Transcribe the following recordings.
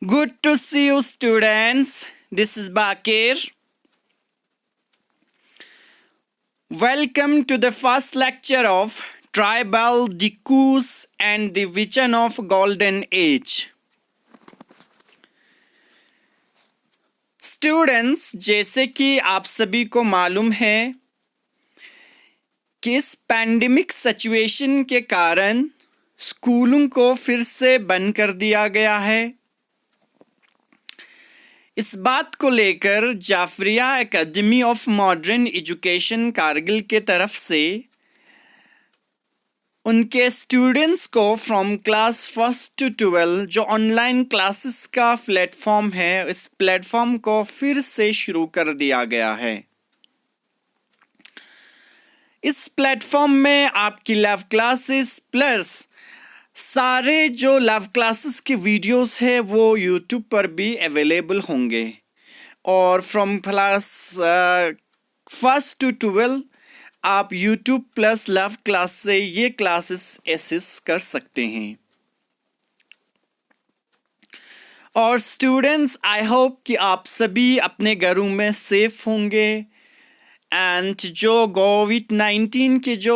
Good to see you, students. This is Bakir. Welcome to the first lecture of Tribal Discourse and the Vision of Golden Age. Students, जैसे कि आप सभी को मालूम है कि इस पैंडेमिक सिचुएशन के कारण स्कूलों को फिर से बंद कर दिया गया है। इस बात को लेकर Jafaria academy of modern education Kargil के तरफ से उनके स्टूडेंट्स को फ्रॉम क्लास 1 to 12 जो ऑनलाइन क्लासेस का प्लेटफॉर्म है, इस प्लेटफॉर्म को फिर से शुरू कर दिया गया है। इस प्लेटफॉर्म में आपकी लैब क्लासेस प्लस सारे जो लैब क्लासेस के वीडियोस है वो यूट्यूब पर भी अवेलेबल होंगे और फ्रॉम क्लास 1 to 12 आप यूट्यूब प्लस लैब क्लास से ये क्लासेस एक्सेस कर सकते हैं। और स्टूडेंट्स, आई होप कि आप सभी अपने घरों में सेफ होंगे एंड जो कोविड-19 के जो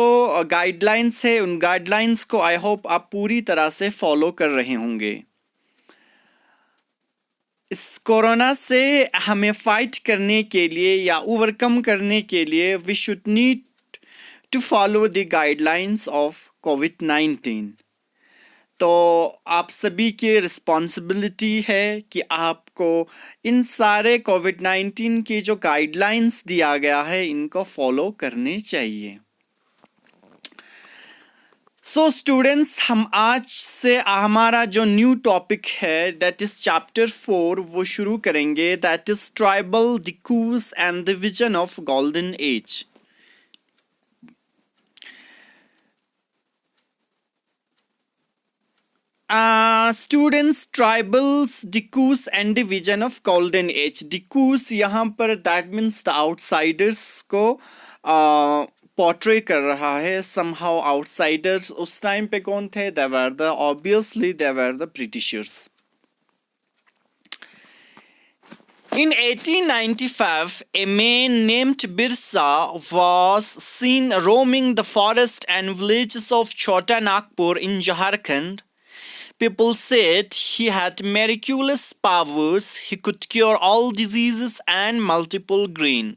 गाइडलाइंस है उन गाइडलाइंस को आई होप आप पूरी तरह से फॉलो कर रहे होंगे। इस कोरोना से हमें फाइट करने के लिए या ओवरकम करने के लिए we should need to follow the guidelines of कोविड-19। तो आप सभी की रिस्पॉन्सिबिलिटी है कि आपको इन सारे कोविड-19 की जो गाइडलाइंस दिया गया है इनको फॉलो करने चाहिए। सो स्टूडेंट्स, हम आज से हमारा जो न्यू टॉपिक है दैट इज चैप्टर 4 वो शुरू करेंगे, that is tribal discourse and the vision of golden age. Students, tribals discourse and the vision of golden age. Discourse यहाँ पर दैट मीन्स द आउटसाइडर्स को पोर्ट्रे कर रहा है। समहाउ आउटसाइडर्स उस टाइम पे कौन थे? They were the obviously they were the Britishers. In 1895, a man named Birsa was seen roaming the forest and villages of Chota Nagpur in Jharkhand. People said he had miraculous powers. He could cure all diseases and multiple grain.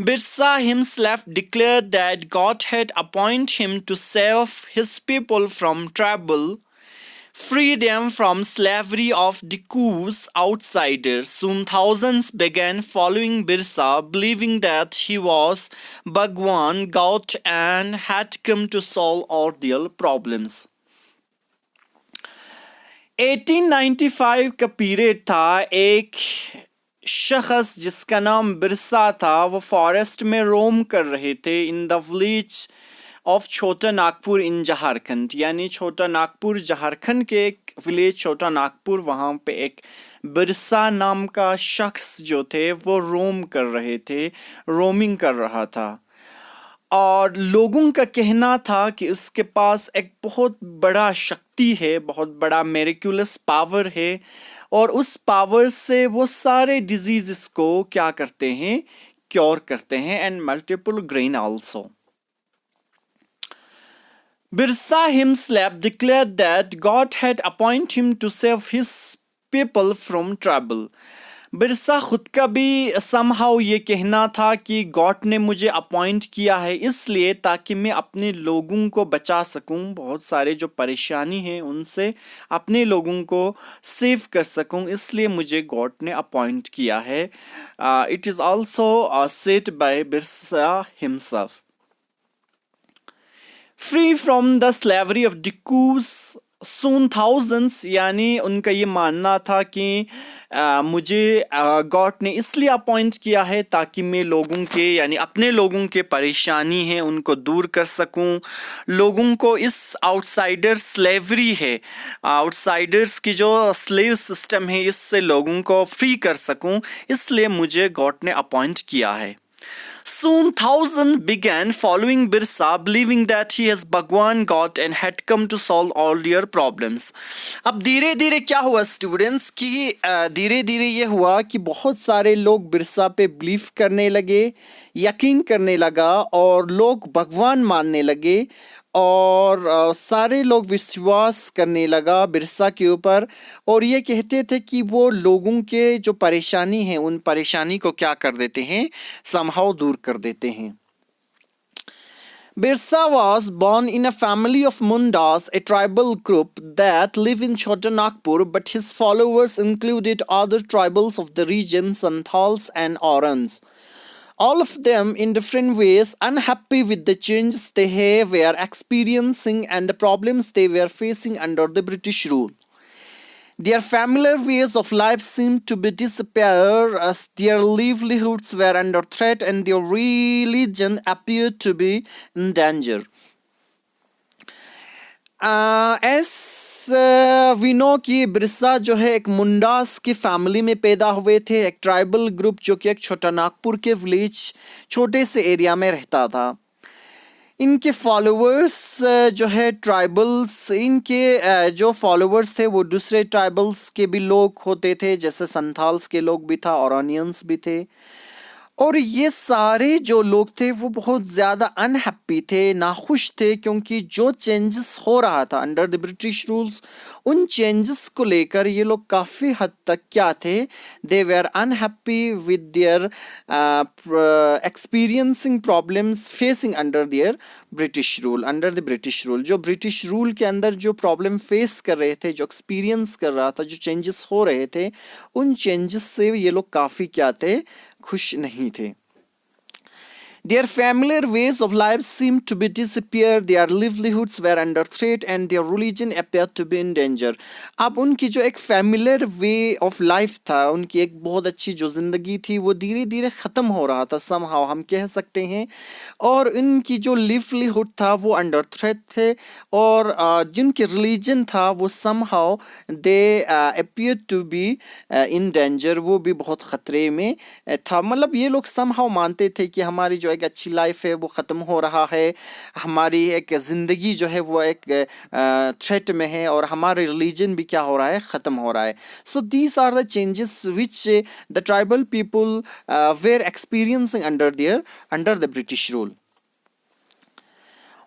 Birsa himself declared that God had appointed him to save his people from trouble, free them from slavery of Diku's outsiders. Soon thousands began following Birsa, believing that he was Bhagwan, God, and had come to solve all their problems. 1895 का period था। एक शख्स जिसका नाम बिरसा था वो forest में रोम कर रहे थे इन द विलेज ऑफ छोटा नागपुर इन झारखंड। यानी छोटा नागपुर झारखंड के एक विलेज छोटा नागपुर, वहाँ पे एक बिरसा नाम का शख्स जो थे वो रोम कर रहे थे, रोमिंग कर रहा था। और लोगों का कहना था कि उसके पास एक बहुत बड़ा शक्ति है, बहुत बड़ा मेरिकुलस पावर है और उस पावर से वो सारे डिजीजेस को क्या करते हैं? क्योर करते हैं and multiple grain also. Birsa himself declared that God had appointed him to save his people from trouble. Birsa खुद का भी समहाउ ये कहना था कि गॉड ने मुझे अपॉइंट किया है इसलिए ताकि मैं अपने लोगों को बचा सकूं, बहुत सारे जो परेशानी है उनसे अपने लोगों को सेव कर सकूं, इसलिए मुझे गॉड ने अपॉइंट किया है। It is also said by Birsa himself. Free from the slavery of डिकूस सून थाउजेंड्स, यानी उनका ये मानना था कि मुझे गॉड ने इसलिए अपॉइंट किया है ताकि मैं लोगों के यानी अपने लोगों के परेशानी है उनको दूर कर सकूं, लोगों को इस आउटसाइडर स्लेवरी है, आउटसाइडर्स की जो स्लेव सिस्टम है इससे लोगों को फ्री कर सकूं, इसलिए मुझे गॉड ने अपॉइंट किया है। Soon thousands began following Birsa, believing that he is Bhagwan God and had come to solve all their problems. अब धीरे धीरे क्या हुआ स्टूडेंट्स कि धीरे धीरे ये हुआ कि बहुत सारे लोग बिरसा पे बिलीव करने लगे, यकीन करने लगा और लोग भगवान मानने लगे और सारे लोग विश्वास करने लगा बिरसा के ऊपर और ये कहते थे कि वो लोगों के जो परेशानी है उन परेशानी को क्या कर देते हैं, समहाउ दूर कर देते हैं. Birsa was born in a family of Mundas, a tribal group that live in Chota Nagpur, but his followers included other tribals of the region, Santals and Orans. All of them in different ways unhappy with the changes they were experiencing and the problems they were facing under the British rule. Their familiar ways of life seemed to be disappear as their livelihoods were under threat and their religion appeared to be in danger. As we know कि बिरसा जो है एक मुंडास की family में पैदा हुए थे, एक ट्राइबल ग्रुप जो कि एक छोटा नागपुर के विलेज छोटे से एरिया में रहता था. इनके फॉलोअर्स जो है ट्राइबल्स, इनके जो फॉलोअर्स थे वो दूसरे ट्राइबल्स के भी लोग होते थे, जैसे संथाल्स के लोग भी था, ओरानियंस भी थे. और ये सारे जो लोग थे वो बहुत ज़्यादा अनहैप्पी थे, नाखुश थे, क्योंकि जो चेंजेस हो रहा था अंडर द ब्रिटिश रूल्स, उन चेंजेस को लेकर ये लोग काफ़ी हद तक क्या थे, they were unhappy with their experiencing problems facing under their British rule. Under the British rule, जो ब्रिटिश रूल के अंदर जो प्रॉब्लम फेस कर रहे थे, जो एक्सपीरियंस कर रहा था, जो चेंजेस हो रहे थे, उन चेंजेस से ये लोग काफ़ी क्या थे, खुश नहीं थे. Their familiar ways of life seemed to be disappear, their livelihoods were under threat and their religion appeared to be in danger. अब उनकी जो एक familiar way of life था, उनकी एक बहुत अच्छी जो ज़िंदगी थी, वो धीरे धीरे ख़त्म हो रहा था, somehow हम कह सकते हैं. और उनकी जो livelihood था वो under threat थे और जिनकी religion था वो somehow they appeared to be in danger, वो भी बहुत ख़तरे में था. मतलब ये लोग somehow मानते थे कि हमारी जो एक अच्छी लाइफ है वो ख़त्म हो रहा है, हमारी एक ज़िंदगी जो है वो एक थ्रेट में है और हमारा रिलीजन भी क्या हो रहा है, ख़त्म हो रहा है. So these are the changes which the tribal people were experiencing under the British rule.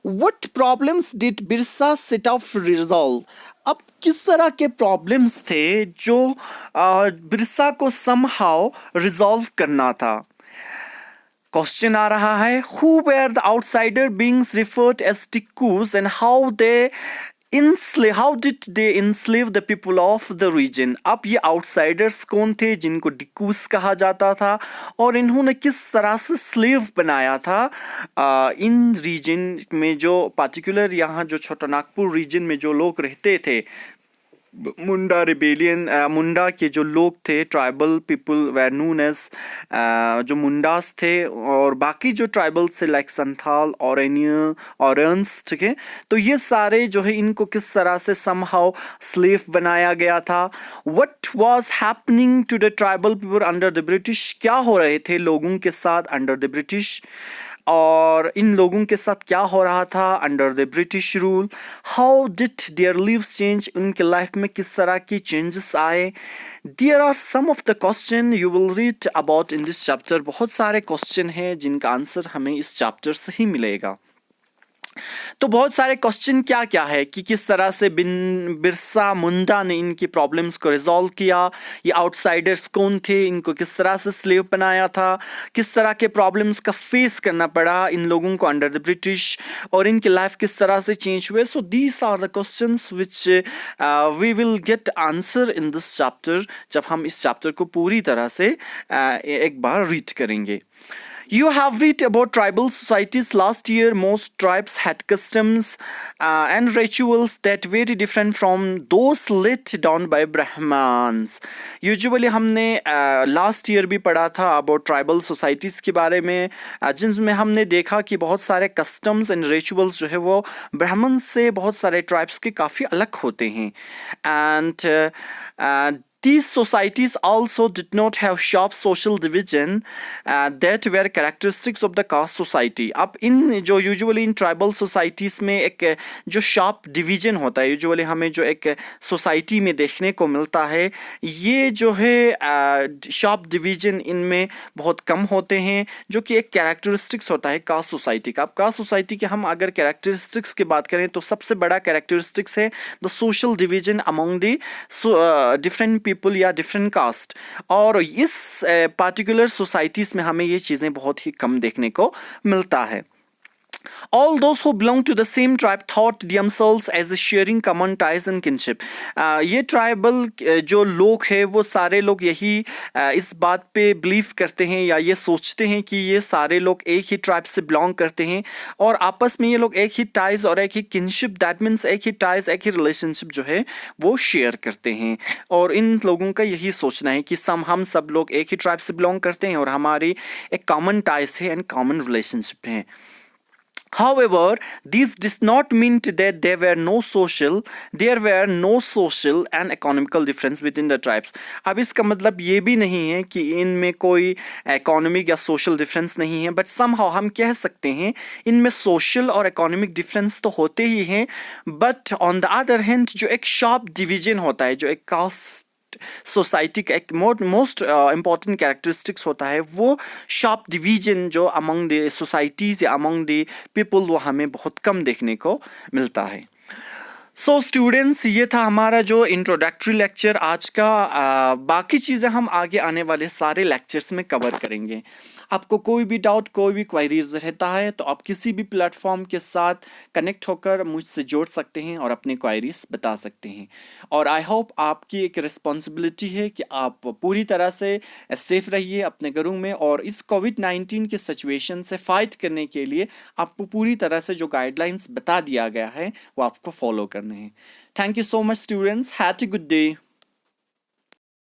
What problems did Birsa set out to resolve? अब किस तरह के प्रॉब्लम्स थे जो बिरसा को somehow रिजॉल्व करना था. क्वेश्चन आ रहा है, who were the outsider beings referred as Tikkus and how did they enslave the people of the region? अब ये आउटसाइडर्स कौन थे जिनको डिक्कूस कहा जाता था और इन्होंने किस तरह से स्लेव बनाया था इन रीजन में, जो पार्टिकुलर यहाँ जो छोटा नागपुर रीजन में जो लोग रहते थे, मुंडा रिबेलियन, मुंडा के जो लोग थे, tribal people were known as जो मुंडास थे, और बाकी जो ट्राइबल्स थे लाइक संथाल, ऑरेंस, ठीक है. तो ये सारे जो है इनको किस तरह से समहाउ स्लेव बनाया गया था. What was happening to the tribal people under the British, क्या हो रहे थे लोगों के साथ अंडर द ब्रिटिश, और इन लोगों के साथ क्या हो रहा था under the British rule. How did their lives change, उनके लाइफ में किस तरह की चेंजेस आए. There are some of the question you will read about in this chapter. बहुत सारे क्वेश्चन हैं जिनका आंसर हमें इस चैप्टर से ही मिलेगा. तो बहुत सारे क्वेश्चन क्या क्या है कि किस तरह से बिरसा मुंडा ने इनकी प्रॉब्लम्स को रिजॉल्व किया, ये आउटसाइडर्स कौन थे, इनको किस तरह से स्लेव बनाया था, किस तरह के प्रॉब्लम्स का फेस करना पड़ा इन लोगों को अंडर द ब्रिटिश, और इनकी लाइफ किस तरह से चेंज हुए. So these are the questions which we will get answer in this chapter, जब हम इस चैप्टर को पूरी तरह से एक बार रीड करेंगे. You have read about tribal societies last year. Most tribes had customs and rituals that very different from those laid down by Brahmins. Usually हमने last year भी पढ़ा था about tribal societies के बारे में, जिनमें हमने देखा कि बहुत सारे customs and rituals जो है वो ब्राह्मण से बहुत सारे tribes के काफ़ी अलग होते हैं. And These societies also did not have sharp social division that were characteristics of the caste society. अब इन जो यूजुअली इन ट्राइबल सोसाइटीज़ में एक जो शार्प डिवीजन होता है, यूजुअली हमें जो एक सोसाइटी में देखने को मिलता है, ये जो है शार्प डिवीजन इनमें बहुत कम होते हैं, जो कि एक कैरेक्टरिस्टिक्स होता है कास्ट सोसाइटी का. अब कास्ट सोसाइटी के हम अगर कैरेक्टरिस्टिक्स की बात करें तो सबसे बड़ा कैरेक्टरिस्टिक्स है the social division among the different people या डिफरेंट कास्ट. और इस पार्टिकुलर सोसाइटीज़ में हमें ये चीज़ें बहुत ही कम देखने को मिलता है. All those who belong to the same tribe thought themselves as sharing common ties and kinship. ये ट्राइबल जो लोग हैं वो सारे लोग यही इस बात पे बिलीव करते हैं या ये सोचते हैं कि ये सारे लोग एक ही ट्राइब से बिलोंग करते हैं और आपस में ये लोग एक ही टाइज और एक ही किनशिप, दैट मीन्स एक ही टाइज, एक ही रिलेशनशिप जो है वो शेयर करते हैं. और इन लोगों का यही सोचना है कि हम सब लोग एक ही ट्राइब से बिलोंग करते हैं और हमारी एक कॉमन टाइज है एंड कॉमन रिलेशनशिप है. However, this does not mean that there were no social and economical difference within the tribes. अब इसका मतलब ये भी नहीं है कि इनमें कोई economic या social difference नहीं है, but somehow हम कह सकते हैं इनमें social और economic difference तो होते ही हैं, but on the other hand जो एक sharp division होता है, जो एक caste सोसाइटी का एक मोस्ट इम्पॉर्टेंट कैरेक्टरिस्टिक्स होता है, वो शार्प डिवीजन जो अमंग द सोसाइटीज़ या अमंग द पीपल वो हमें बहुत कम देखने को मिलता है. सो स्टूडेंट्स, ये था हमारा जो इंट्रोडक्टरी लेक्चर आज का. बाकी चीज़ें हम आगे आने वाले सारे लेक्चर्स में कवर करेंगे. आपको कोई भी डाउट, कोई भी क्वेरीज रहता है तो आप किसी भी प्लेटफॉर्म के साथ कनेक्ट होकर मुझसे जोड़ सकते हैं और अपने क्वेरीज बता सकते हैं. और आई होप आपकी एक रिस्पॉन्सिबिलिटी है कि आप पूरी तरह से सेफ रहिए अपने घरों में और इस कोविड-19 के सिचुएशन से फाइट करने के लिए आपको पूरी तरह से जो गाइडलाइंस बता दिया गया है वो आपको फॉलो करने हैं. Thank you so much students. Have a good day.